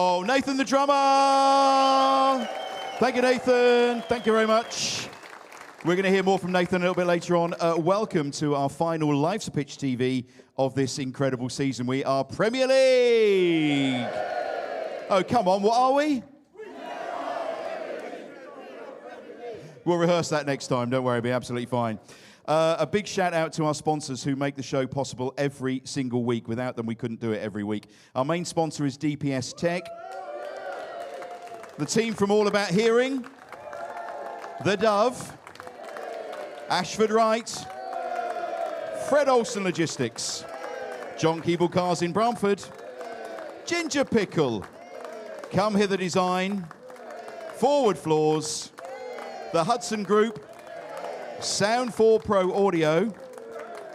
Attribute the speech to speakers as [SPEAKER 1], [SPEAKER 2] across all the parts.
[SPEAKER 1] Oh, Nathan the drummer! Thank you, Nathan. Thank you very much. We're going to hear more from Nathan a little bit later on. Welcome to our final Live to Pitch TV of this incredible season. We are Premier League. Oh, come on, what are we? We'll rehearse that next time. Don't worry, it'll be absolutely fine. A big shout out to our sponsors who make the show possible every single week. Without them, we couldn't do it every week. Our main sponsor is DPS Tech. The team from All About Hearing. The Dove. Ashford Wright. Fred Olsen Logistics. John Keeble Cars in Bramford. Ginger Pickle. Come Hither Design. Forward Floors. The Hudson Group. Sound 4 Pro Audio,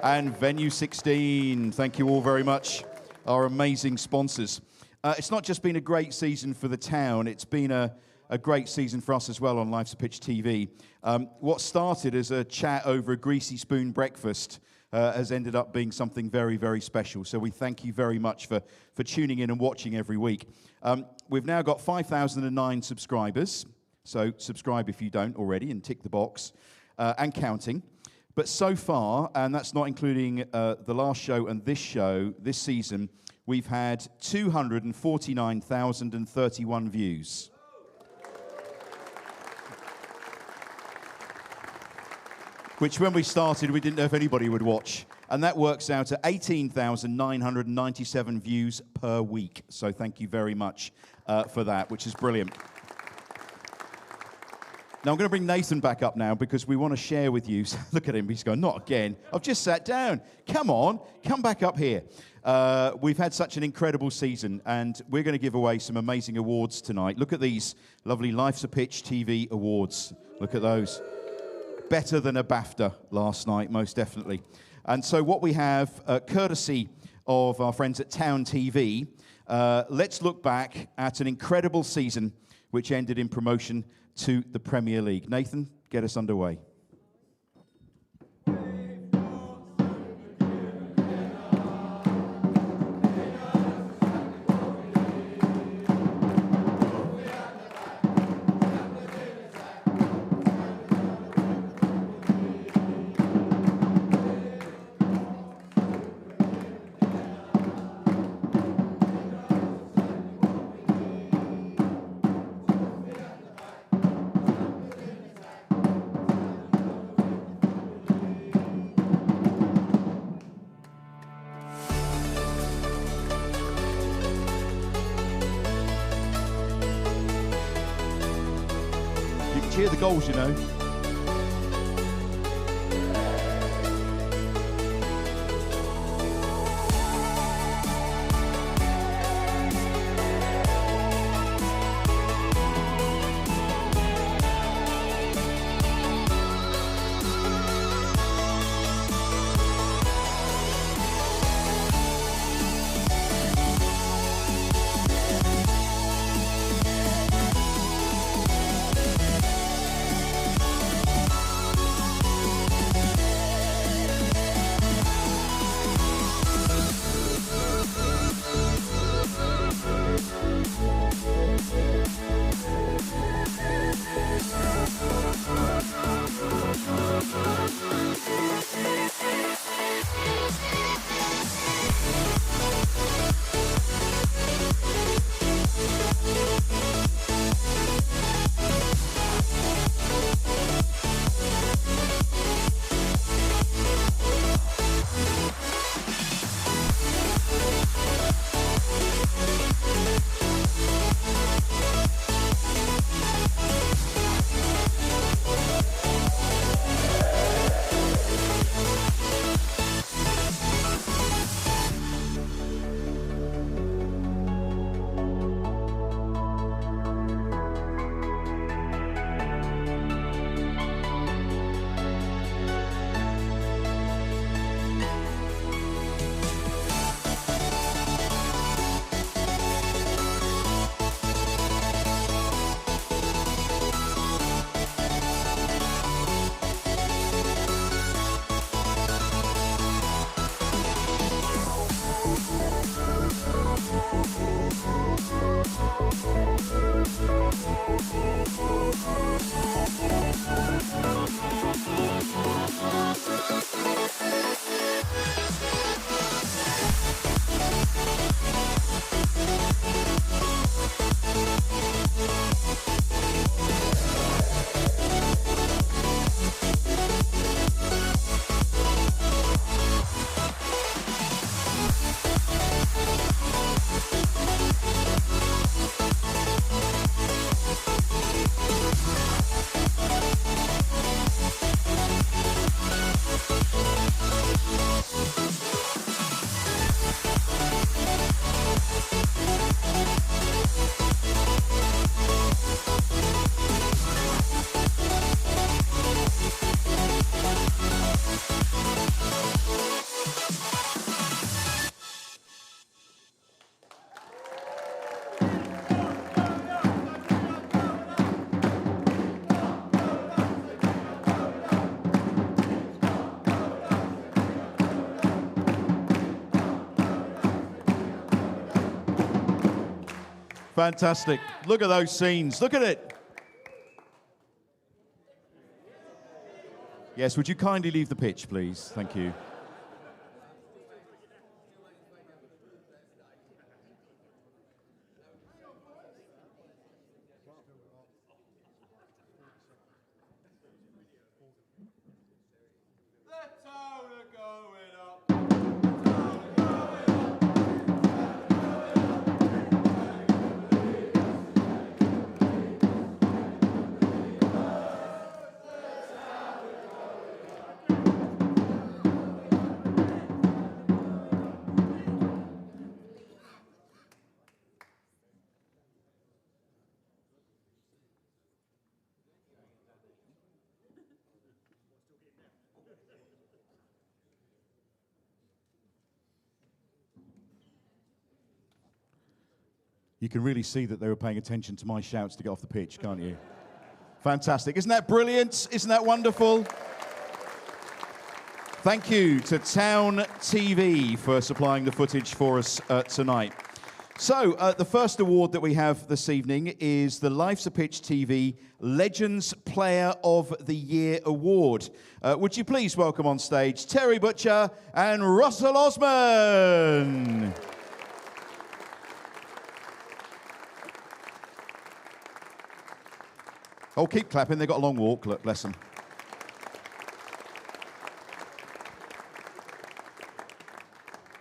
[SPEAKER 1] and Venue 16. Thank you all very much, our amazing sponsors. It's not just been a great season for the town, it's been a great season for us as well on Live to Pitch TV. What started as a chat over a greasy spoon breakfast has ended up being something very, very special. So we thank you very much for tuning in and watching every week. We've now got 5,009 subscribers, so subscribe if you don't already and tick the box. And counting. But so far, and that's not including the last show and this show, this season, we've had 249,031 views. Which when we started, we didn't know if anybody would watch. And that works out at 18,997 views per week. So thank you very much for that, which is brilliant. Now, I'm going to bring Nathan back up now because we want to share with you. Look at him. He's going, not again. I've just sat down. Come on. Come back up here. We've had such an incredible season, and we're going to give away some amazing awards tonight. Look at these lovely Live to Pitch TV awards. Look at those. Better than a BAFTA last night, most definitely. And so what we have, courtesy of our friends at Town TV, let's look back at an incredible season which ended in promotion to the Premier League. Nathan, get us underway. Cheer the goals, you know. Fantastic. Look at those scenes. Look at it. Yes, would you kindly leave the pitch, please? Thank you. You can really see that they were paying attention to my shouts to get off the pitch, can't you? Fantastic. Isn't that brilliant? Isn't that wonderful? Thank you to Town TV for supplying the footage for us tonight. So, the first award that we have this evening is the Life's a Pitch TV Legends Player of the Year Award. Would you please welcome on stage Terry Butcher and Russell Osman? Oh, keep clapping. They've got a long walk. Look, bless them.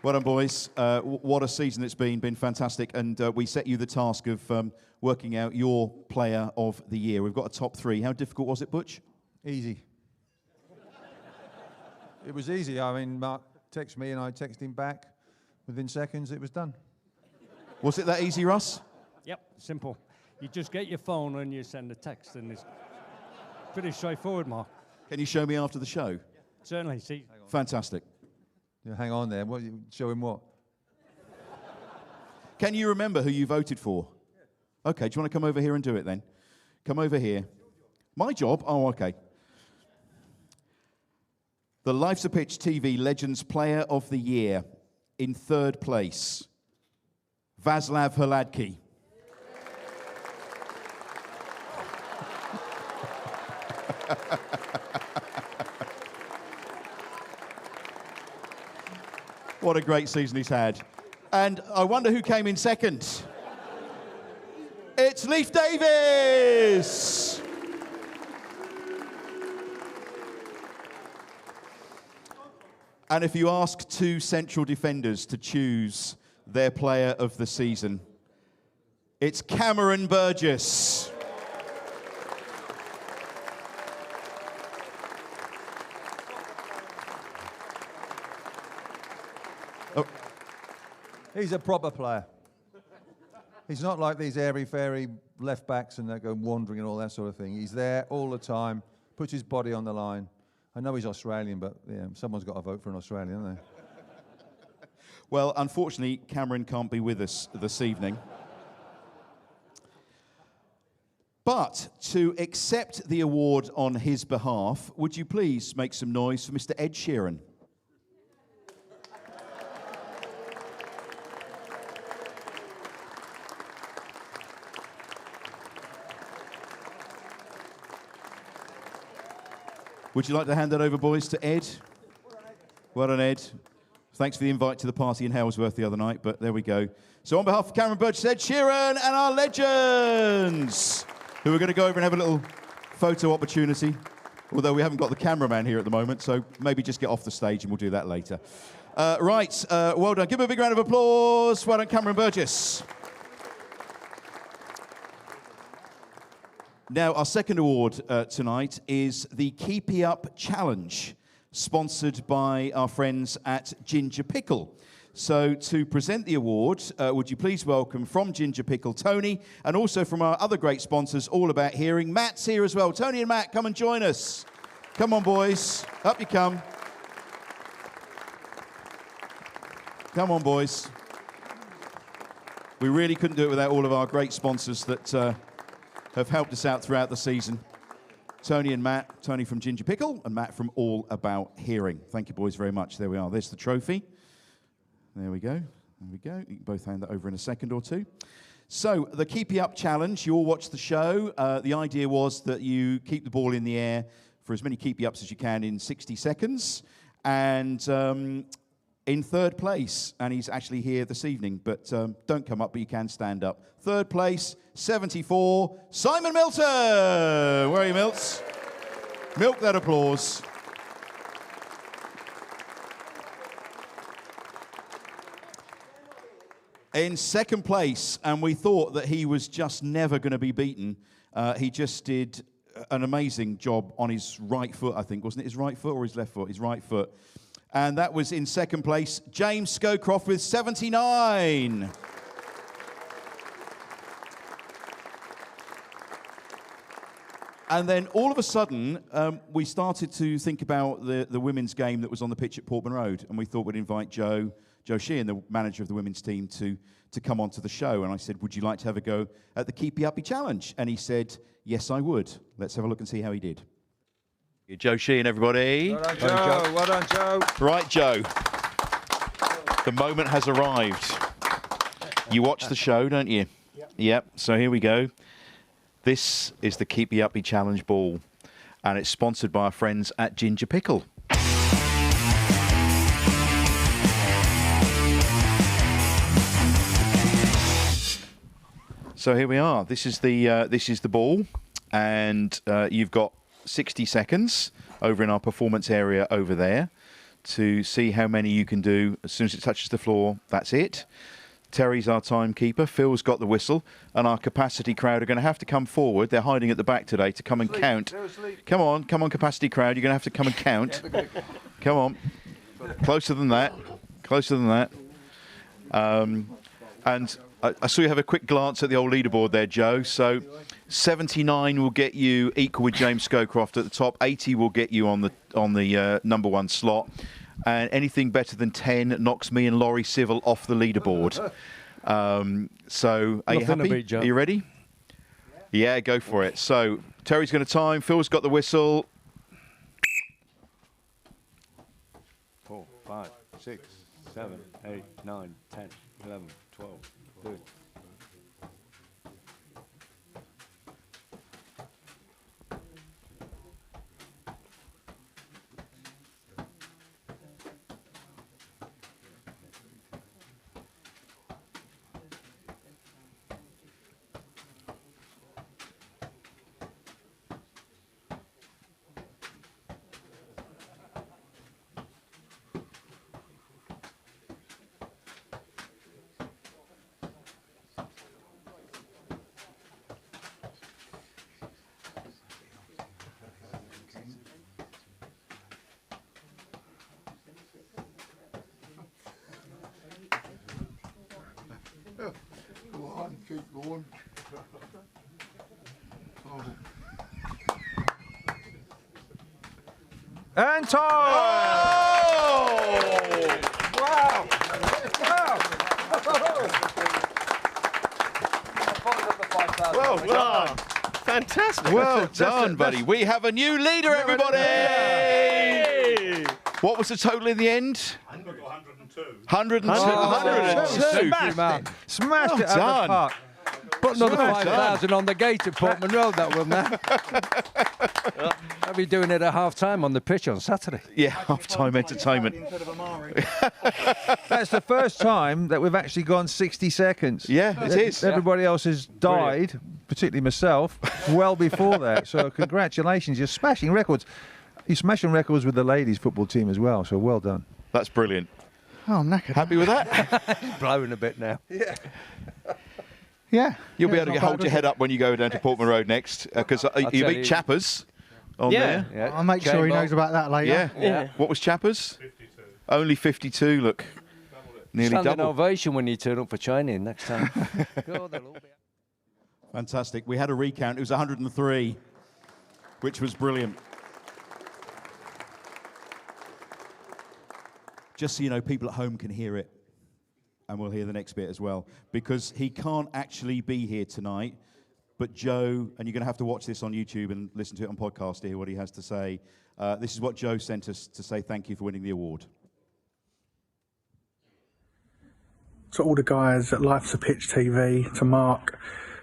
[SPEAKER 1] Well done, boys. What a season it's been fantastic. And we set you the task of working out your player of the year. We've got a top three. How difficult was it, Butch?
[SPEAKER 2] Easy. It was easy. I mean, Mark texted me and I texted him back. Within seconds, it was done.
[SPEAKER 1] Was it that easy, Russ?
[SPEAKER 3] Yep, simple. You just get your phone and you send a text, and it's pretty straightforward, Mark.
[SPEAKER 1] Can you show me after the show?
[SPEAKER 3] Certainly, see.
[SPEAKER 1] Fantastic.
[SPEAKER 2] Yeah, hang on there. What, show him what?
[SPEAKER 1] Can you remember who you voted for? Okay, do you want to come over here and do it then? Come over here. My job? Oh, okay. The Life's a Pitch TV Legends Player of the Year. In third place, Vaslav Hladky. What a great season he's had. And I wonder who came in second. It's Leif Davis! And if you ask two central defenders to choose their player of the season, it's Cameron Burgess.
[SPEAKER 2] He's a proper player. He's not like these airy-fairy left-backs and they go wandering and all that sort of thing. He's there all the time, puts his body on the line. I know he's Australian, but yeah, someone's got to vote for an Australian, haven't they?
[SPEAKER 1] Well, unfortunately, Cameron can't be with us this evening. But to accept the award on his behalf, would you please make some noise for Mr. Ed Sheeran? Would you like to hand that over, boys, to Ed? Well done, Ed. Thanks for the invite to the party in Halesworth the other night, but there we go. So on behalf of Cameron Burgess, Ed Sheeran, and our legends, who are going to go over and have a little photo opportunity, although we haven't got the cameraman here at the moment, so maybe just get off the stage and we'll do that later. Well done. Give him a big round of applause. Well done, Cameron Burgess. Now, our second award tonight is the Keepy Up Challenge, sponsored by our friends at Ginger Pickle. So to present the award, would you please welcome from Ginger Pickle, Tony, and also from our other great sponsors, All About Hearing. Matt's here as well. Tony and Matt, come and join us. Come on, boys. Up you come. Come on, boys. We really couldn't do it without all of our great sponsors that have helped us out throughout the season. Tony and Matt, Tony from Ginger Pickle and Matt from All About Hearing. Thank you, boys, very much. There we are. There's the trophy. There we go. There we go. You can both hand that over in a second or two. So, the Keepy Up Challenge, you all watched the show. The idea was that you keep the ball in the air for as many Keepy Ups as you can in 60 seconds. And in third place, and he's actually here this evening, but don't come up, but you can stand up. Third place, 74, Simon Milton! Where are you, Milts? Milk that applause. In second place, and we thought that he was just never going to be beaten. He just did an amazing job on his right foot, I think. Wasn't it his right foot or his left foot? His right foot. And that was in second place, James Scowcroft with 79. And then all of a sudden, we started to think about the women's game that was on the pitch at Portman Road. And we thought we'd invite Joe Sheehan, the manager of the women's team, to come onto the show. And I said, would you like to have a go at the Keepy Uppy Challenge? And he said, yes, I would. Let's have a look and see how he did. Joe Sheehan, everybody.
[SPEAKER 2] Well done, Joe. Well done, Joe.
[SPEAKER 1] Right, Joe. The moment has arrived. You watch the show, don't you? Yep. So here we go. This is the Keepy Uppy Challenge ball, and it's sponsored by our friends at Ginger Pickle. So here we are. This is the ball, and you've got 60 seconds over in our performance area over there to see how many you can do. As soon as it touches the floor, that's it. Terry's our timekeeper. Phil's got the whistle, and our capacity crowd are going to have to come forward. They're hiding at the back today to come and count. Come on, capacity crowd. You're going to have to come and count. Come on, closer than that. Closer than that. And I saw you have a quick glance at the old leaderboard there, Joe. So 79 will get you equal with James Scowcroft at the top. 80 will get you on the number one slot. And anything better than 10 knocks me and Laurie Civil off the leaderboard. So are you happy?
[SPEAKER 3] Beat,
[SPEAKER 1] are you ready? Yeah, go for it. So Terry's going to time. Phil's got the whistle.
[SPEAKER 3] 4, 5, 6, 7, 8, 9, 10, 11, 12, 13.
[SPEAKER 4] Go on, keep going. Oh.
[SPEAKER 2] And time! Wow!
[SPEAKER 5] Well done. Fantastic.
[SPEAKER 1] Well done, buddy. We have a new leader, everybody.
[SPEAKER 5] Hey.
[SPEAKER 1] What was the total in the end? 102. 102.
[SPEAKER 2] Smashed it
[SPEAKER 1] Well
[SPEAKER 2] out
[SPEAKER 1] done.
[SPEAKER 2] of the park.
[SPEAKER 3] Put another
[SPEAKER 1] Well
[SPEAKER 3] 5,000 on the gate at Portman Road, that will now. I'll be doing it at half-time on the pitch on Saturday.
[SPEAKER 1] Yeah, half-time entertainment.
[SPEAKER 2] That's the first time that we've actually gone 60 seconds.
[SPEAKER 1] Yeah, it is.
[SPEAKER 2] Everybody else has died, particularly myself, well before that. So congratulations, you're smashing records. You're smashing records with the ladies football team as well, so well done.
[SPEAKER 1] That's brilliant.
[SPEAKER 4] Oh, I'm knackered.
[SPEAKER 1] Happy with that?
[SPEAKER 3] He's blowing a bit now.
[SPEAKER 4] Yeah.
[SPEAKER 1] You'll be
[SPEAKER 4] Yeah,
[SPEAKER 1] able to
[SPEAKER 4] not
[SPEAKER 1] hold
[SPEAKER 4] bad,
[SPEAKER 1] your
[SPEAKER 4] is
[SPEAKER 1] head
[SPEAKER 4] it?
[SPEAKER 1] up when you go down to Portman Road next, because you
[SPEAKER 3] tell
[SPEAKER 1] beat
[SPEAKER 3] you-
[SPEAKER 1] Chappers on
[SPEAKER 5] Yeah.
[SPEAKER 1] there.
[SPEAKER 4] I'll make sure he knows about that later.
[SPEAKER 1] Yeah.
[SPEAKER 5] Yeah.
[SPEAKER 1] What was Chappers? 52. Only 52, look. Nearly
[SPEAKER 3] Standing
[SPEAKER 1] double.
[SPEAKER 3] ovation when you turn up for training next time. Go, they'll all be-
[SPEAKER 1] Fantastic. We had a recount. It was 103, which was brilliant. Just so you know, people at home can hear it. And we'll hear the next bit as well. Because he can't actually be here tonight. But Joe, and you're going to have to watch this on YouTube and listen to it on podcast to hear what he has to say. This is what Joe sent us to say thank you for winning the award.
[SPEAKER 6] to all the guys at Life's a Pitch TV, to Mark,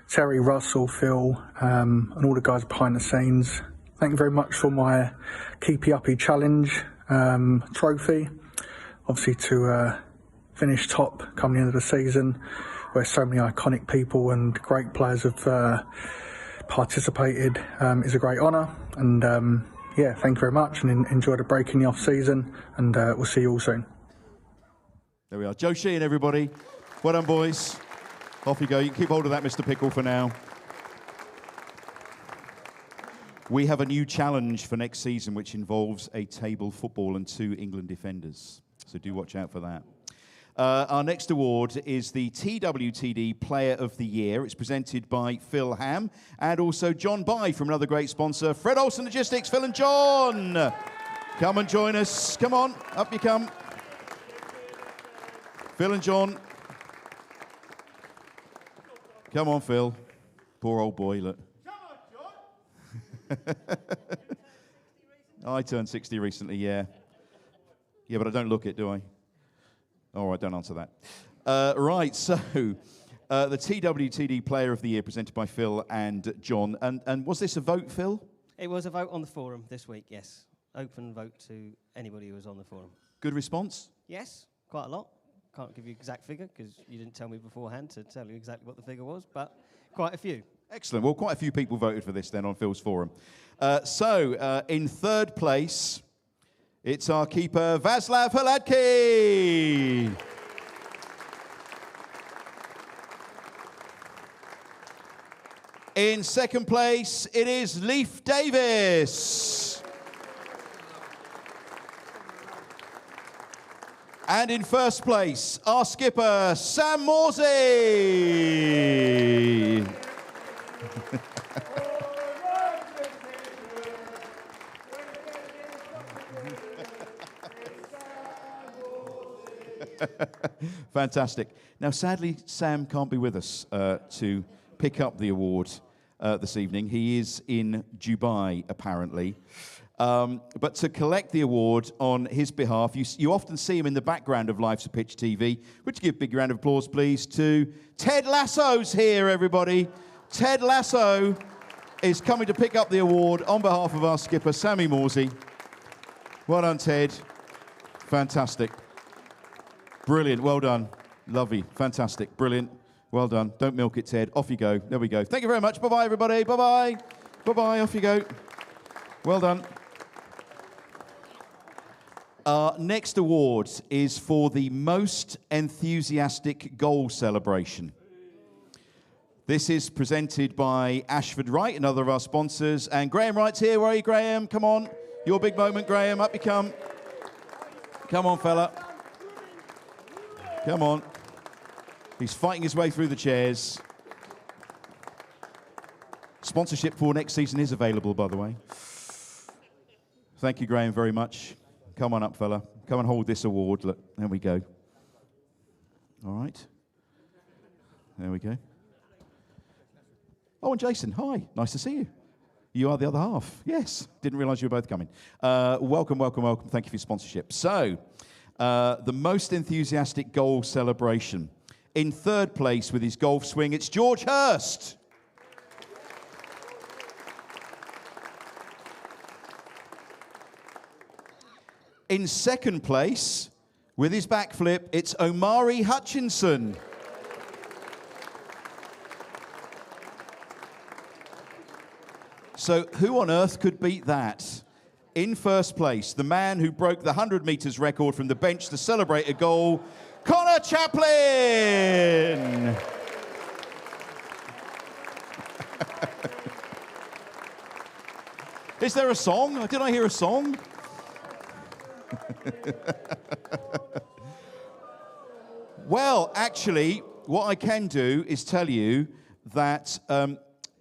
[SPEAKER 6] Terry, Russell, Phil, and all the guys behind the scenes. Thank you very much for my Keepy Uppy Challenge trophy. Obviously to finish top coming into the season, where so many iconic people and great players have participated, is a great honour. And yeah, thank you very much, and enjoy the break in the off season, and we'll see you all soon.
[SPEAKER 1] There we are. Joe Sheehan, everybody. Well done, boys. Off you go. You can keep hold of that, Mr. Pickle, for now. We have a new challenge for next season, which involves a table football and 2 England defenders. So do watch out for that. Our next award is the TWTD Player of the Year. It's presented by Phil Ham and also John Bye from another great sponsor, Fred Olsen Logistics. Phil and John, come and join us. Come on, up you come. Phil and John. Come on, Phil. Poor old boy, look. Come on, John. I turned 60 recently, yeah. Yeah, but I don't look it, do I? All right, don't answer that. Right, so the TWTD Player of the Year presented by Phil and John. And was this a vote, Phil?
[SPEAKER 7] It was a vote on the forum this week, yes. Open vote to anybody who was on the forum.
[SPEAKER 1] Good response?
[SPEAKER 7] Yes, quite a lot. Can't give you exact figure because you didn't tell me beforehand to tell you exactly what the figure was, but quite a few.
[SPEAKER 1] Excellent. Well, quite a few people voted for this then on Phil's forum. So in third place, it's our keeper, Václav Hladký. In second place, it is Leif Davis. And in first place, our skipper, Sam Morsey. Fantastic. Now, sadly, Sam can't be with us to pick up the award this evening. He is in Dubai, apparently. But to collect the award on his behalf, you often see him in the background of Life's a Pitch TV. Would you give a big round of applause, please, to Ted Lasso's here, everybody. Ted Lasso is coming to pick up the award on behalf of our skipper, Sammy Morsey. Well done, Ted. Fantastic. Brilliant. Well done. Lovely. Fantastic. Brilliant. Well done. Don't milk it, Ted. Off you go. There we go. Thank you very much. Bye-bye, everybody. Bye-bye. Bye-bye. Off you go. Well done. Our next award is for the most enthusiastic goal celebration. This is presented by Ashford Wright, another of our sponsors. And Graham Wright's here. Where are you, Graham? Come on. Your big moment, Graham. Up you come. Come on, fella. Come on. He's fighting his way through the chairs. Sponsorship for next season is available, by the way. Thank you, Graham, very much. Come on up, fella. Come and hold this award. Look, there we go. All right. There we go. Oh, and Jason, hi. Nice to see you. You are the other half. Yes. Didn't realise you were both coming. Welcome, welcome, welcome. Thank you for your sponsorship. So, the most enthusiastic goal celebration. In third place with his golf swing, it's George Hurst. In second place, with his backflip, it's Omari Hutchinson. So who on earth could beat that? In first place, the man who broke the 100 metres record from the bench to celebrate a goal, Connor Chaplin. Is there a song? Did I hear a song? Well, actually, what I can do is tell you that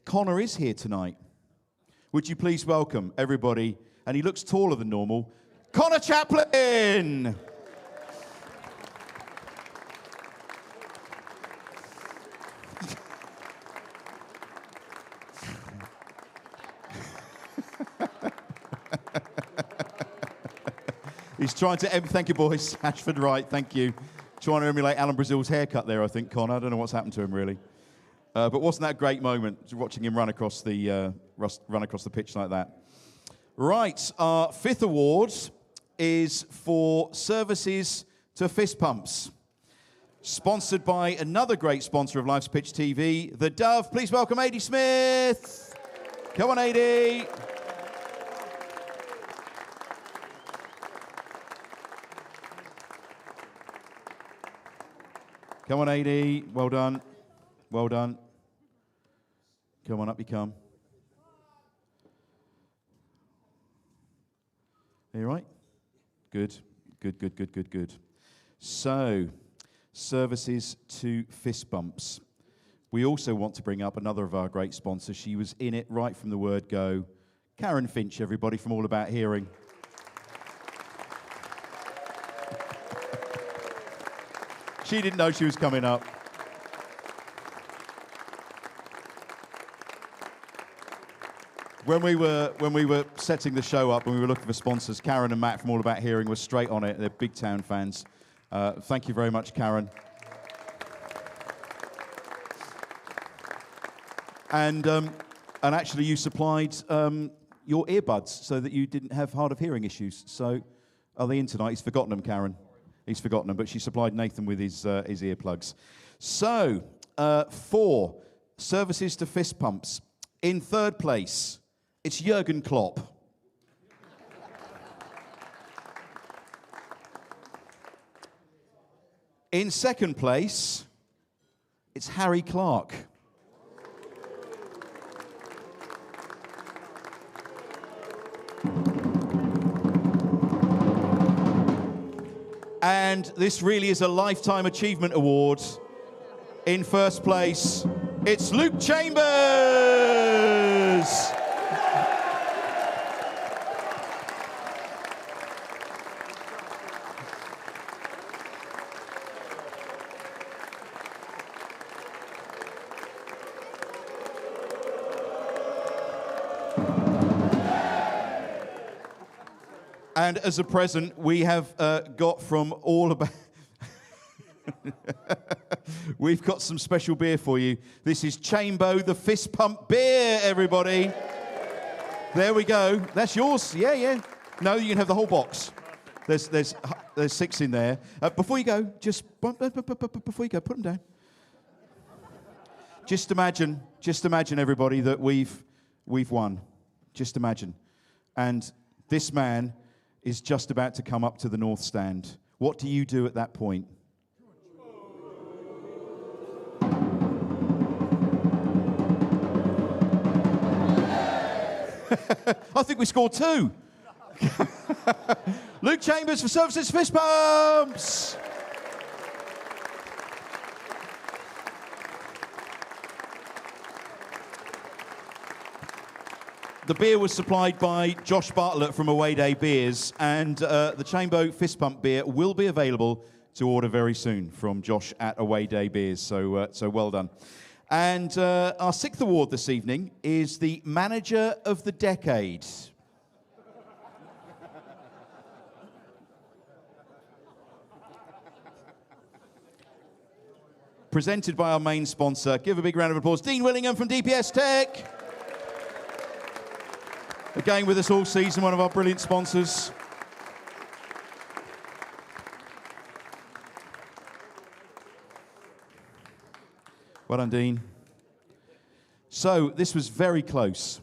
[SPEAKER 1] Connor is here tonight. Would you please welcome everybody, and he looks taller than normal, Connor Chaplin! He's trying to... Thank you, boys. Ashford Wright, thank you. Trying to emulate Alan Brazil's haircut there, I think, Connor. I don't know what's happened to him, really. But wasn't that a great moment, watching him run across the pitch like that? Right, our fifth award is for services to fist pumps. Sponsored by another great sponsor of Life's Pitch TV, The Dove. Please welcome A.D. Smith. Come on, A.D. Come on, A.D. Well done. Well done. Come on, up you come. Are you right? Good. Good, good, good, good, good. So, services to fist bumps. We also want to bring up another of our great sponsors. She was in it right from the word go. Karen Finch, everybody, from All About Hearing. She didn't know she was coming up. When we were setting the show up, when we were looking for sponsors, Karen and Matt from All About Hearing were straight on it. They're big town fans. Thank you very much, Karen. And actually, you supplied your earbuds so that you didn't have hard of hearing issues. So, are they in tonight? He's forgotten them, Karen. He's forgotten them, but she supplied Nathan with his earplugs. So, 4, services to fist pumps. In third place, it's Jurgen Klopp. In second place, it's Harry Clark. And this really is a Lifetime Achievement Award. In first place, it's Luke Chambers. And as a present, we have got from All About... We've got some special beer for you. This is Chambo, the fist pump beer, everybody. There we go. That's yours. Yeah, yeah. No, you can have the whole box. There's 6 in there. Before you go, before you go, put them down. Just imagine, everybody, that we've won. Just imagine. And this man is just about to come up to the North Stand. What do you do at that point? I think we scored 2. Luke Chambers for Services Fist Pumps. The beer was supplied by Josh Bartlett from Away Day Beers, and the Chambo Fist Pump beer will be available to order very soon from Josh at Away Day Beers, so well done. And our 6th award this evening is the Manager of the Decade. Presented by our main sponsor. Give a big round of applause. Dean Willingham from DPS Tech. Again with us all season, one of our brilliant sponsors. Well done, Dean. So, this was very close.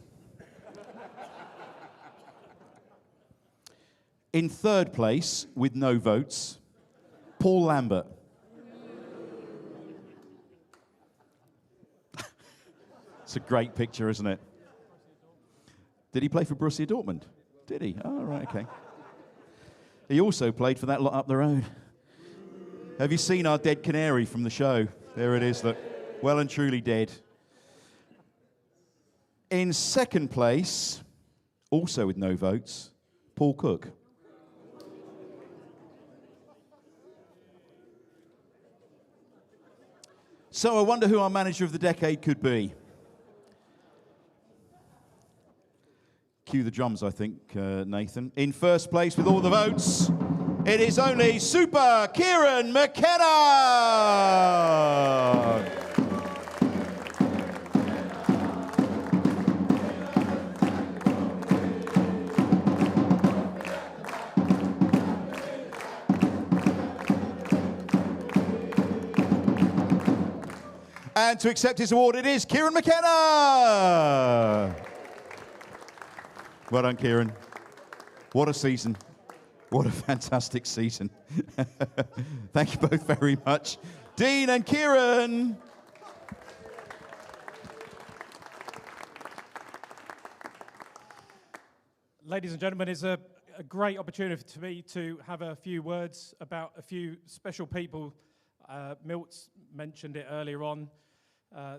[SPEAKER 1] In third place, with no votes, Paul Lambert. It's a great picture, isn't it? Did he play for Borussia Dortmund? Did he? Oh, right, okay. He also played for that lot up the road. Have you seen our dead canary from the show? There it is, look. Well and truly dead. In second place, also with no votes, Paul Cook. So I wonder who our Manager of the Decade could be. Cue the drums, I think, Nathan. In first place with all the votes, It is only Super Kieran McKenna. And to accept his award, it is Kieran McKenna. Well done, Kieran. What a season. What a fantastic season. Thank you both very much. Dean and Kieran.
[SPEAKER 8] Ladies and gentlemen, it's a great opportunity for me to have a few words about a few special people. Milt's mentioned it earlier on.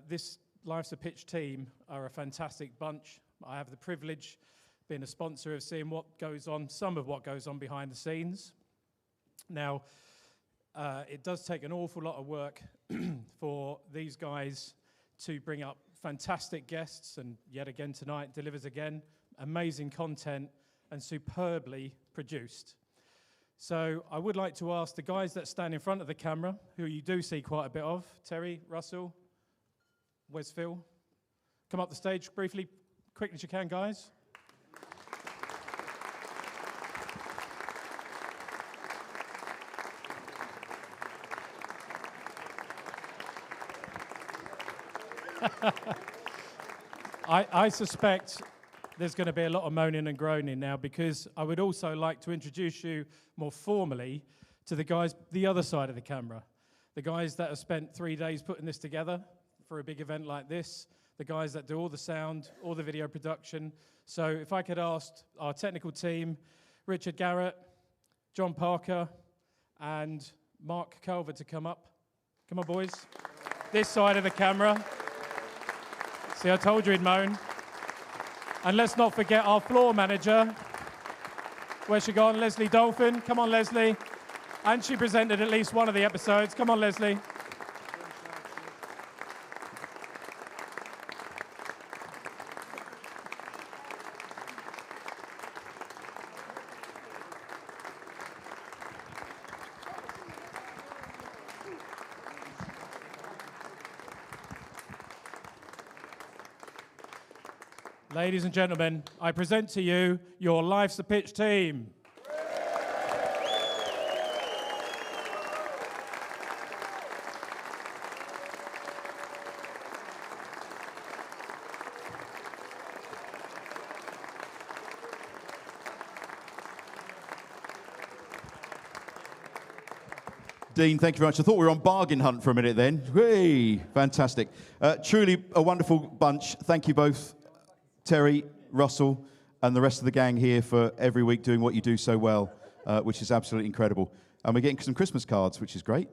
[SPEAKER 8] This Life's a Pitch team are a fantastic bunch. I have the privilege, being a sponsor, of seeing what goes on, some of what goes on behind the scenes. Now, it does take an awful lot of work for these guys to bring up fantastic guests, and yet again tonight delivers again amazing content and superbly produced. So I would like to ask the guys that stand in front of the camera, who you do see quite a bit of, Terry, Russell, where's Phil? Come up the stage briefly, quick as you can, guys. I suspect there's going to be a lot of moaning and groaning now, because I would also like to introduce you more formally to the guys the other side of the camera. The guys that have spent 3 days putting this together for a big event like this. The guys that do all the sound, all the video production. So if I could ask our technical team, Richard Garrett, John Parker, and Mark Culver to come up. Come on, boys. This side of the camera. See, I told you he'd moan. And let's not forget our floor manager. Where's she gone? Leslie Dolphin. Come on, Leslie. And she presented at least one of the episodes. Come on, Leslie. Ladies and gentlemen, I present to you your Life's a Pitch team.
[SPEAKER 1] Dean, thank you very much. I thought we were on bargain hunt for a minute then. Hey, fantastic. Truly a wonderful bunch. Thank you both, Terry, Russell, and the rest of the gang here for every week doing what you do so well, which is absolutely incredible. And we're getting some Christmas cards, which is great,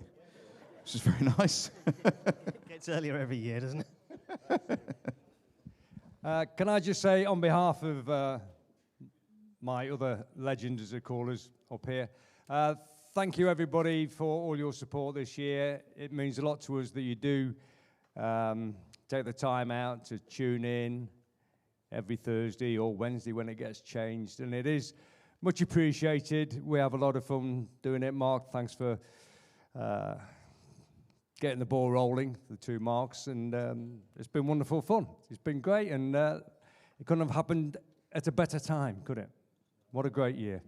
[SPEAKER 1] which is very nice.
[SPEAKER 7] It gets earlier every year, doesn't it?
[SPEAKER 3] Can I just say, on behalf of my other legends, as they call us up here, thank you, everybody, for all your support this year. It means a lot to us that you do take the time out to tune in every Thursday or Wednesday when it gets changed, and it is much appreciated. We have a lot of fun doing it. Mark, thanks for getting the ball rolling, the two Marks, and it's been wonderful fun. It's been great, and it couldn't have happened at a better time, could it? What a great year.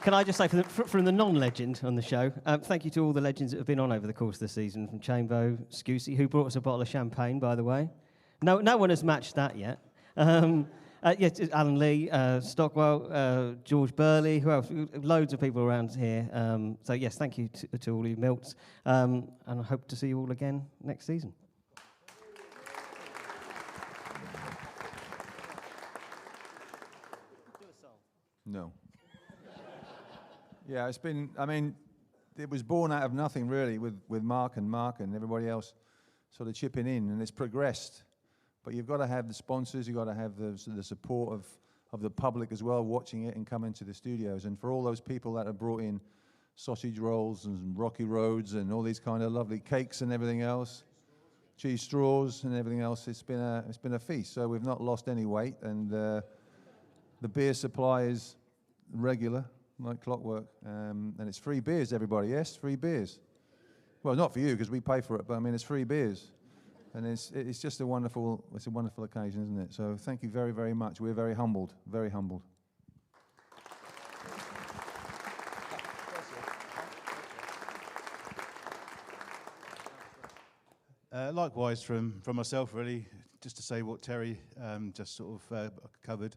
[SPEAKER 7] Can I just say, from the non-legend on the show, thank you to all the legends that have been on over the course of the season, from Chambo, Scusi, who brought us a bottle of champagne, by the way. No one has matched that yet. Yes, Alan Lee, Stockwell, George Burley, who else? Loads of people around here. So yes, thank you to all you Milts, and I hope to see you all again next season.
[SPEAKER 2] No. Yeah, it's been, I mean, it was born out of nothing, really, with Mark and everybody else sort of chipping in, and it's progressed. But you've got to have the sponsors, you've got to have the support of the public as well, watching it and coming to the studios. And for all those people that have brought in sausage rolls and rocky roads and all these kind of lovely cakes and everything else, cheese straws and everything else. It's been a feast. So we've not lost any weight, and the beer supply is regular, like clockwork, and it's free beers. Everybody, yes, free beers. Well, not for you because we pay for it, but I mean it's free beers, and it's just a wonderful occasion, isn't it? So thank you very, very much. We're very humbled, very humbled.
[SPEAKER 9] Likewise, from myself, really, just to say what Terry just sort of covered.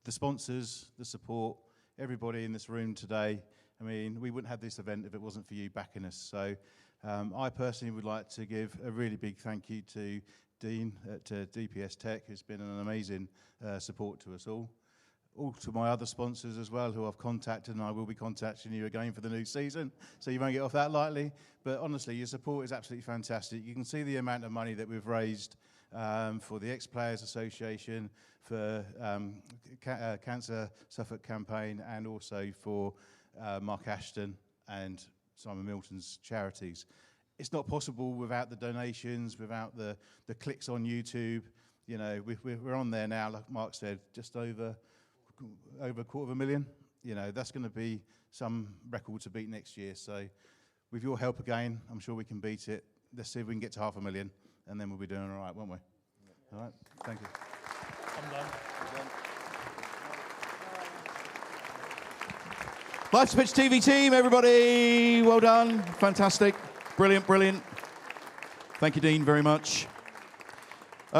[SPEAKER 9] The sponsors, the support, everybody in this room today. I mean, we wouldn't have this event if it wasn't for you backing us. So I personally would like to give a really big thank you to Dean at DPS Tech, who's been an amazing support to us all. All to my other sponsors as well, who I've contacted, and I will be contacting you again for the new season, so you won't get off that lightly. But honestly, your support is absolutely fantastic. You can see the amount of money that we've raised for the Ex-Players Association, for Cancer Suffolk campaign, and also for Mark Ashton and Simon Milton's charities. It's not possible without the donations, without the clicks on YouTube. You know, we're on there now, like Mark said, just over 250,000. You know, that's going to be some record to beat next year. So with your help again, I'm sure we can beat it. Let's see if we can get to 500,000, and then we'll be doing all right, won't we? All right, thank you.
[SPEAKER 8] I'm done.
[SPEAKER 1] Live to Pitch TV team, everybody. Well done. Fantastic. Brilliant, brilliant. Thank you, Dean, very much.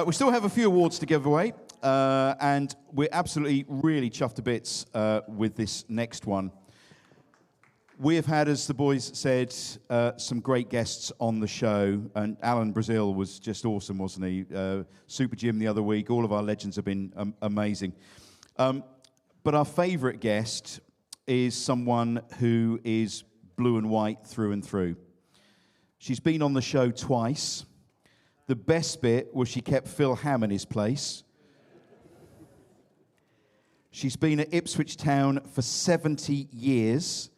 [SPEAKER 1] We still have a few awards to give away. And we're absolutely really chuffed to bits with this next one. We have had, as the boys said, some great guests on the show, and Alan Brazil was just awesome, wasn't he? Super Jim the other week. All of our legends have been amazing. But our favourite guest is someone who is blue and white through and through. She's been on the show twice. The best bit was she kept Phil Ham in his place. She's been at Ipswich Town for 70 years.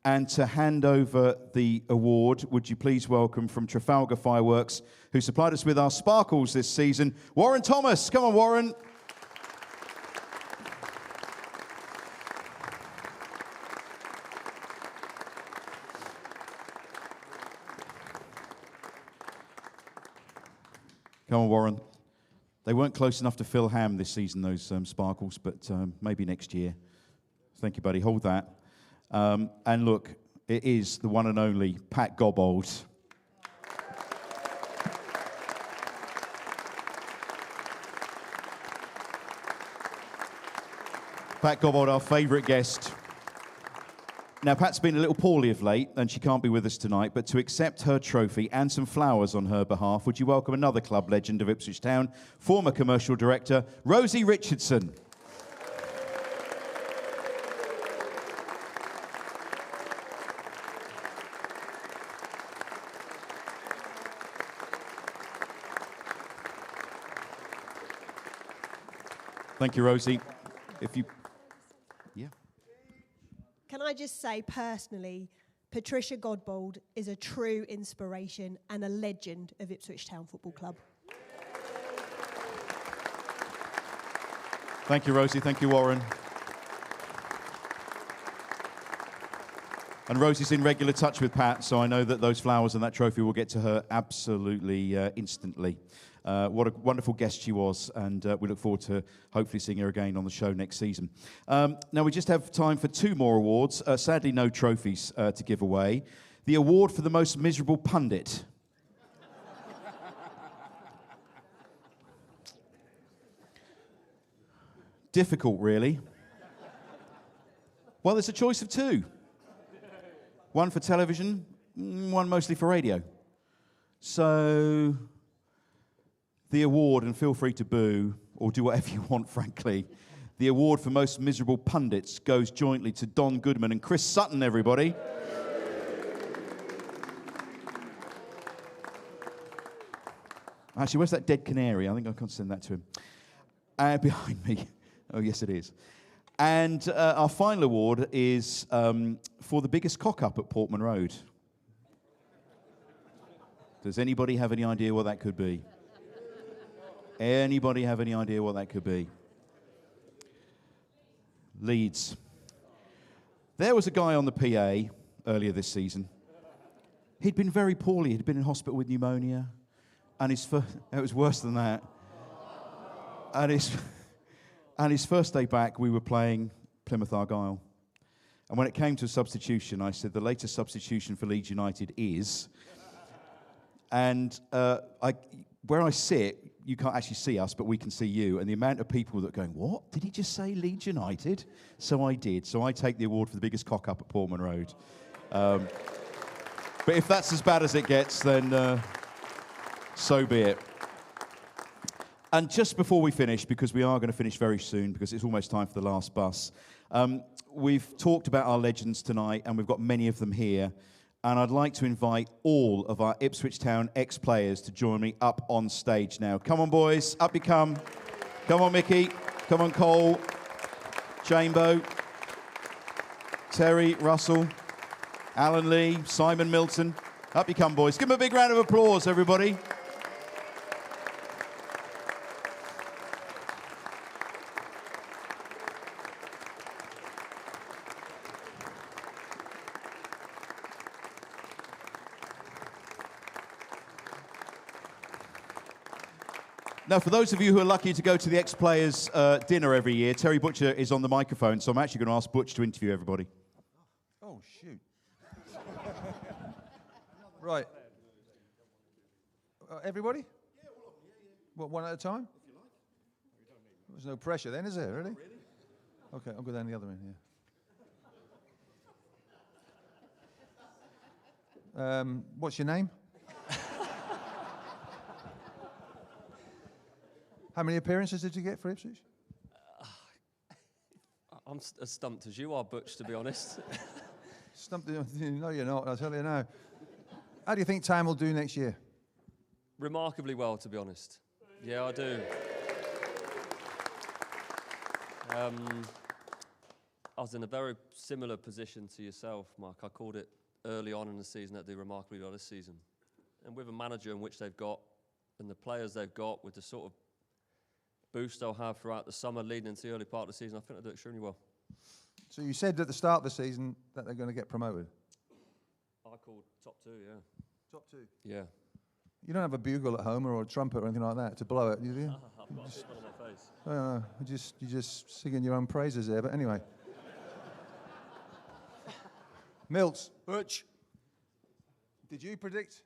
[SPEAKER 1] And to hand over the award, would you please welcome from Trafalgar Fireworks, who supplied us with our sparkles this season, Warren Thomas. Come on, Warren. Come on, Warren. They weren't close enough to Phil Ham this season, those sparkles, but maybe next year. Thank you, buddy. Hold that. And look, it is the one and only Pat Gobbold. Pat Gobbold, our favourite guest. Now, Pat's been a little poorly of late, and she can't be with us tonight, but to accept her trophy and some flowers on her behalf, would you welcome another club legend of Ipswich Town, former commercial director, Rosie Richardson. Thank you, Rosie. If you... Yeah.
[SPEAKER 10] Can I just say personally, Patricia Godbold is a true inspiration and a legend of Ipswich Town Football Club.
[SPEAKER 1] Thank you, Rosie. Thank you, Warren. And Rosie's in regular touch with Pat, so I know that those flowers and that trophy will get to her absolutely instantly. What a wonderful guest she was, and we look forward to hopefully seeing her again on the show next season. Now, we just have time for 2 more awards. Sadly, no trophies to give away. The award for the most miserable pundit. Difficult, really. Well, there's a choice of 2. One for television, one mostly for radio. So... the award, and feel free to boo or do whatever you want, frankly. The award for most miserable pundits goes jointly to Don Goodman and Chris Sutton, everybody. Actually, where's that dead canary? I think I can send that to him. Behind me. Oh, yes, it is. And our final award is for the biggest cock-up at Portman Road. Does anybody have any idea what that could be? Anybody have any idea what that could be? Leeds. There was a guy on the PA earlier this season. He'd been very poorly. He'd been in hospital with pneumonia. And it was worse than that. And his first day back, we were playing Plymouth Argyle. And when it came to a substitution, I said, the latest substitution for Leeds United is... And where I sit, you can't actually see us, but we can see you. And the amount of people that are going, what? Did he just say Leeds United? So I did. So I take the award for the biggest cock-up at Portman Road. But if that's as bad as it gets, then so be it. And just before we finish, because we are going to finish very soon, because it's almost time for the last bus, we've talked about our legends tonight, and we've got many of them here. And I'd like to invite all of our Ipswich Town ex-players to join me up on stage now. Come on, boys. Up you come. Come on, Mickey. Come on, Cole. Chambo. Terry, Russell. Alan Lee. Simon Milton. Up you come, boys. Give them a big round of applause, everybody. Now, for those of you who are lucky to go to the ex-players' dinner every year, Terry Butcher is on the microphone, so I'm actually going to ask Butch to interview everybody.
[SPEAKER 2] Oh, shoot. Right. Everybody? Yeah, all of them. What, one at a time? If you like. There's no pressure then, is there, really? Not really. Okay, I'll go down the other end, yeah. What's your name? How many appearances did you get for Ipswich?
[SPEAKER 11] I'm as stumped as you are, Butch, to be honest.
[SPEAKER 2] Stumped? No, you're not, I'll tell you now. How do you think Time will do next year?
[SPEAKER 11] Remarkably well, to be honest. Yeah, I do. I was in a very similar position to yourself, Mark. I called it early on in the season that they remarkably well this season. And with a manager in which they've got, and the players they've got, with the sort of boost they'll have throughout the summer leading into the early part of the season, I think they'll do extremely well.
[SPEAKER 2] So you said at the start of the season that they're going to get promoted?
[SPEAKER 11] I called top two, yeah.
[SPEAKER 2] Top two?
[SPEAKER 11] Yeah.
[SPEAKER 2] You don't have a bugle at home or a trumpet or anything like that to blow it, do you?
[SPEAKER 11] I've got a smile on my face.
[SPEAKER 2] I don't know. You're just singing your own praises there, but anyway. Milts.
[SPEAKER 12] Butch.
[SPEAKER 2] Did you predict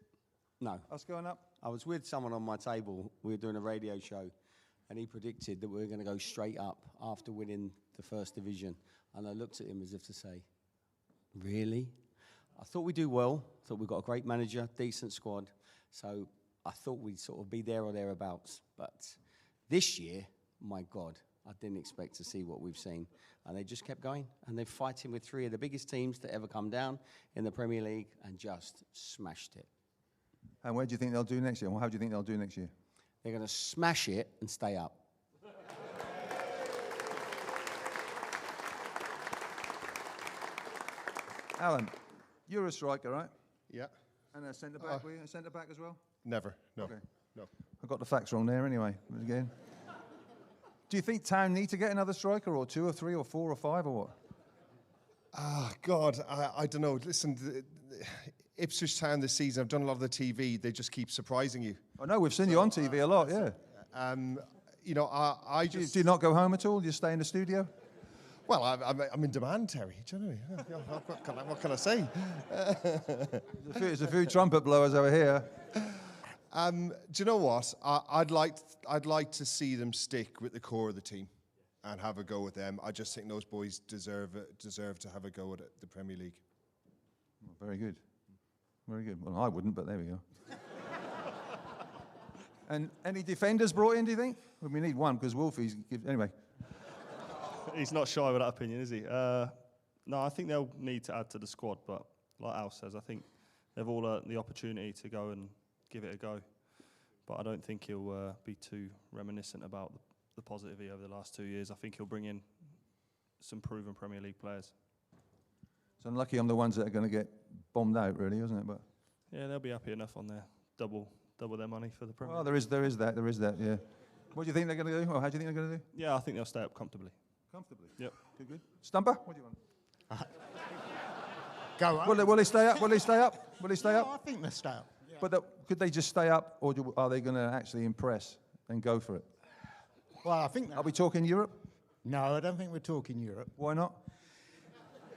[SPEAKER 12] No.
[SPEAKER 2] us going up?
[SPEAKER 12] I was with someone on my table. We were doing a radio show, and he predicted that we were going to go straight up after winning the first division. And I looked at him as if to say, really? I thought we'd do well. I thought we've got a great manager, decent squad. So I thought we'd sort of be there or thereabouts. But this year, my God, I didn't expect to see what we've seen. And they just kept going. And they're fighting with three of the biggest teams to ever come down in the Premier League and just smashed it.
[SPEAKER 2] And where do you think they'll do next year? Well, how do you think they'll do next year?
[SPEAKER 12] They're going to smash it and stay up.
[SPEAKER 2] Alan, you're a striker, right?
[SPEAKER 13] Yeah.
[SPEAKER 2] And a centre-back, were you? A centre-back as well?
[SPEAKER 13] Never, no.
[SPEAKER 2] Okay.
[SPEAKER 13] No.
[SPEAKER 2] I got the facts wrong there anyway, again. Do you think Town need to get another striker, or two, or three, or four, or five, or what?
[SPEAKER 13] Ah, God, I don't know. Listen, Ipswich Town this season, I've done a lot of the TV, they just keep surprising you.
[SPEAKER 2] I know, we've seen you on TV a lot, yeah.
[SPEAKER 13] You know, I just...
[SPEAKER 2] Do you not go home at all? Do you stay in the studio?
[SPEAKER 13] Well, I'm in demand, Terry. Do you know? What can I say?
[SPEAKER 2] There's a few trumpet blowers over here.
[SPEAKER 13] Do you know what? I'd like to see them stick with the core of the team and have a go with them. I just think those boys deserve to have a go at the Premier League.
[SPEAKER 2] Very good. Very good. Well, I wouldn't, but there we go. And any defenders brought in, do you think? Well, we need one, because Wolfie's... Anyway.
[SPEAKER 14] He's not shy with that opinion, is he? No, I think they'll need to add to the squad, but like Al says, I think they've all the opportunity to go and give it a go. But I don't think he'll be too reminiscent about the positivity over the last 2 years. I think he'll bring in some proven Premier League players.
[SPEAKER 2] It's unlucky I'm the ones that are going to get bombed out, really, isn't it? But
[SPEAKER 14] yeah, they'll be happy enough on their double their money for the Premier
[SPEAKER 2] Well,
[SPEAKER 14] League.
[SPEAKER 2] there is that, yeah. What do you think they're going to do, or how do you think they're going to do?
[SPEAKER 14] Yeah, I think they'll stay up comfortably.
[SPEAKER 2] Comfortably?
[SPEAKER 14] Yep.
[SPEAKER 2] Good. Stumper, what do you want?
[SPEAKER 4] Go on.
[SPEAKER 2] Will they stay up? Will they stay up? Will they stay
[SPEAKER 4] No,
[SPEAKER 2] up?
[SPEAKER 4] I think they stay up.
[SPEAKER 2] But could they just stay up, or are they going to actually impress and go for it?
[SPEAKER 4] Well, I think.
[SPEAKER 2] Are we talking Europe?
[SPEAKER 4] No, I don't think we're talking Europe.
[SPEAKER 2] Why not?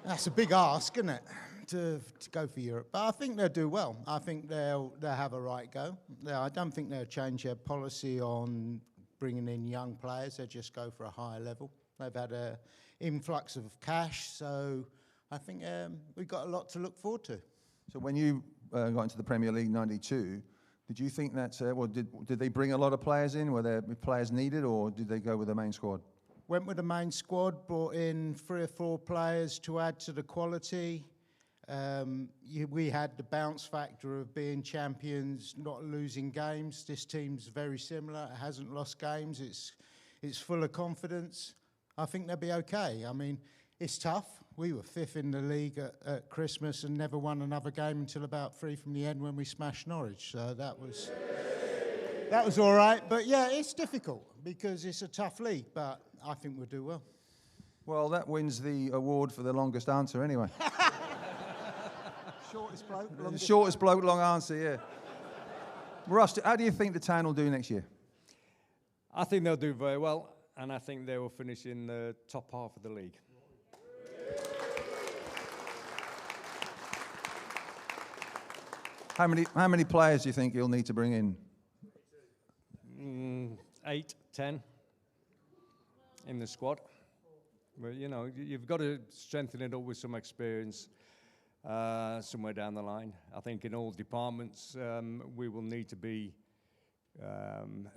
[SPEAKER 4] That's a big ask, isn't it, to go for Europe? But I think they'll do well. I think they'll have a right go. I don't think they'll change their policy on bringing in young players. They'll just go for a higher level. They've had an influx of cash, so I think we've got a lot to look forward to.
[SPEAKER 2] So when you got into the Premier League '92, did you think that, did they bring a lot of players in? Were there players needed, or did they go with the main squad?
[SPEAKER 4] Went with the main squad, brought in 3 or 4 players to add to the quality. We had the bounce factor of being champions, not losing games. This team's very similar. It hasn't lost games. It's full of confidence. I think they'll be okay. I mean, it's tough. We were 5th in the league at Christmas and never won another game until about 3 from the end when we smashed Norwich. So that was all right. But yeah, it's difficult because it's a tough league, but I think we'll do well.
[SPEAKER 2] Well, that wins the award for the longest answer anyway.
[SPEAKER 4] Shortest bloke,
[SPEAKER 2] Shortest bloke, long answer, yeah. Russ, how do you think the town will do next year?
[SPEAKER 3] I think they'll do very well, and I think they will finish in the top half of the league.
[SPEAKER 2] How many players do you think you'll need to bring in?
[SPEAKER 3] 8, 10 in the squad. But, you know, you've got to strengthen it up with some experience somewhere down the line. I think in all departments we will need to be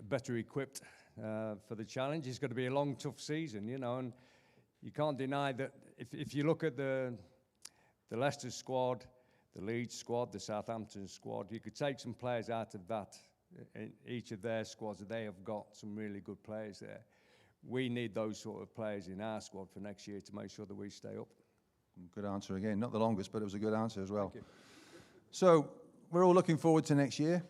[SPEAKER 3] better equipped for the challenge. It's going to be a long, tough season, you know, and you can't deny that if you look at the Leicester squad, the Leeds squad, the Southampton squad, you could take some players out of that. In each of their squads, they have got some really good players there. We need those sort of players in our squad for next year to make sure that we stay up.
[SPEAKER 2] Good answer again. Not the longest, but it was a good answer as well. So we're all looking forward to next year,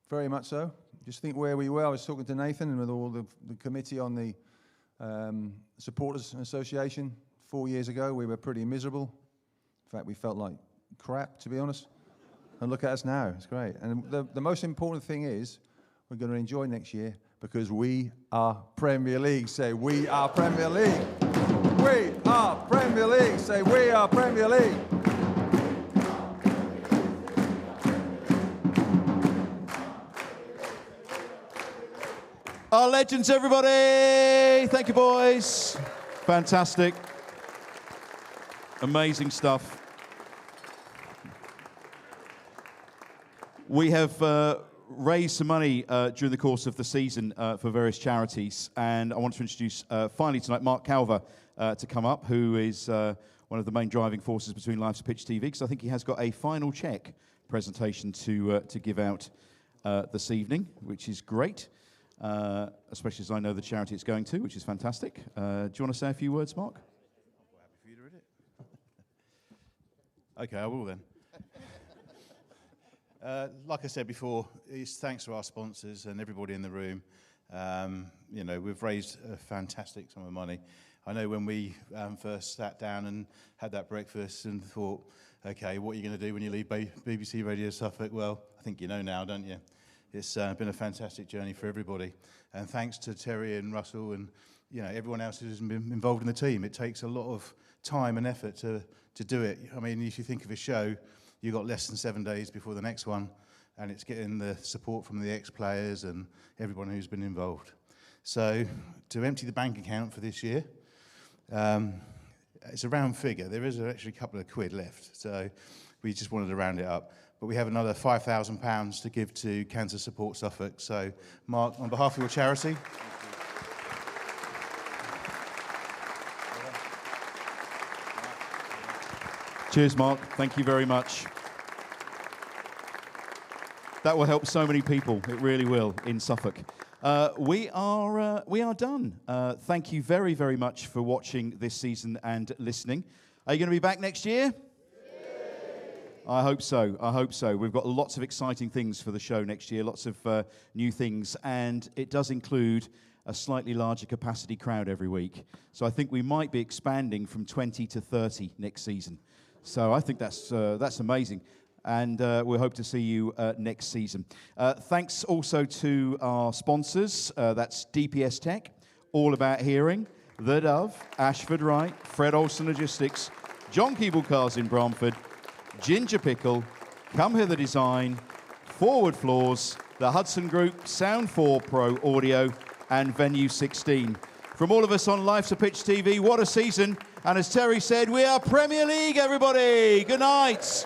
[SPEAKER 2] very much so. Just think where we were. I was talking to Nathan and with all the committee on the Supporters Association 4 years ago. We were pretty miserable. In fact, we felt like crap, to be honest. And look at us now. It's great. And the most important thing is we're going to enjoy next year because we are Premier League. Say, we are Premier League. We are Premier League. Say, we are Premier League.
[SPEAKER 1] Our legends, everybody. Thank you, boys. Fantastic. Amazing stuff. We have raised some money during the course of the season for various charities, and I want to introduce finally tonight Mark Calver to come up, who is one of the main driving forces between Life's a Pitch TV, because I think he has got a final check presentation to give out this evening, which is great, especially as I know the charity it's going to, which is fantastic. Do you want to say a few words, Mark?
[SPEAKER 9] I'm happy for you to read it. Okay, I will then. Like I said before, it's thanks to our sponsors and everybody in the room. You know, we've raised a fantastic sum of money. I know when we first sat down and had that breakfast and thought, okay, what are you going to do when you leave BBC Radio Suffolk? Well, I think you know now, don't you? It's been a fantastic journey for everybody. And thanks to Terry and Russell and everyone else who's been involved in the team. It takes a lot of time and effort to do it. I mean, if you think of a show, you've got less than 7 days before the next one, and it's getting the support from the ex-players and everyone who's been involved. So to empty the bank account for this year, it's a round figure. There is actually a couple of quid left, so we just wanted to round it up. But we have another £5,000 to give to Cancer Support Suffolk. So, Mark, on behalf of your charity...
[SPEAKER 1] Cheers, Mark. Thank you very much. That will help so many people. It really will in Suffolk. We are done. Thank you very, very much for watching this season and listening. Are you going to be back next year? I hope so. I hope so. We've got lots of exciting things for the show next year, lots of new things, and it does include a slightly larger capacity crowd every week. So I think we might be expanding from 20 to 30 next season. So I think that's amazing. And we hope to see you next season. Thanks also to our sponsors. That's DPS Tech, All About Hearing, The Dove, Ashford Wright, Fred Olsen Logistics, John Keeble Cars in Bromford, Ginger Pickle, Come Hither Design, Forward Floors, the Hudson Group, Sound 4 Pro Audio, and Venue 16. From all of us on Life's a Pitch TV, what a season. And as Terry said, we are Premier League, everybody. Good night.